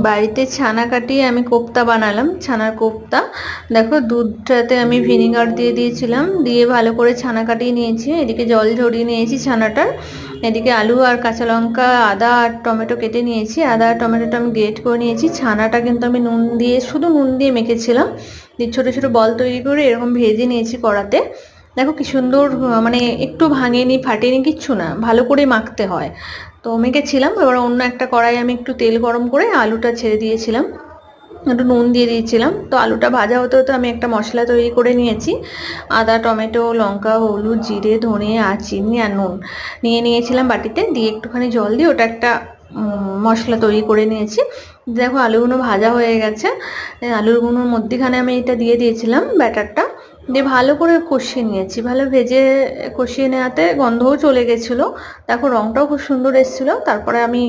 বাড়িতে ছানা কাটিয়ে আমি কোপ্তা বানালাম, ছানার কোপ্তা। দেখো দুধটাতে আমি ভিনিগার দিয়ে দিয়েছিলাম, দিয়ে ভালো করে ছানা কাটিয়ে নিয়েছি। এদিকে জল ঝরিয়ে নিয়েছি ছানাটার। এদিকে আলু আর কাঁচা লঙ্কা, আদা আর টমেটো কেটে নিয়েছি। আদা আর টমেটোটা আমি গ্রেট করে নিয়েছি। ছানাটা কিন্তু আমি নুন দিয়ে, শুধু নুন দিয়ে মেখেছিলাম, দিয়ে ছোটো ছোটো বল তৈরি করে এরকম ভেজে নিয়েছি কড়াতে। দেখো কি সুন্দর, মানে একটু ভাঙেনি ফাটেনি কিচ্ছু না, ভালো করে মাখতে হয়। তো মেখেছিলাম। এবার অন্য একটা কড়াই আমি একটু তেল গরম করে আলুটা ছেড়ে দিয়েছিলাম, একটু নুন দিয়ে দিয়েছিলাম। তো আলুটা ভাজা হতে হতে আমি একটা মশলা তৈরি করে নিয়েছি। আদা, টমেটো, লঙ্কা, হলুদ, জিরে, ধনে আর চিনি আর নুন নিয়ে নিয়েছিলাম বাটিতে, দিয়ে একটুখানি জল দিয়ে ওটা একটা মশলা তৈরি করে নিয়েছি। দেখো আলুগুলো ভাজা হয়ে গেছে। আলুগুলোর মধ্যেখানে আমি এটা দিয়ে দিয়েছিলাম ব্যাটারটা, দিয়ে ভালো করে কষিয়ে নিয়েছি। ভালো ভেজে কষিয়ে নেওয়াতে গন্ধও চলে গেছিলো। দেখো রঙটাও খুব সুন্দর এসেছিলো। তারপরে আমি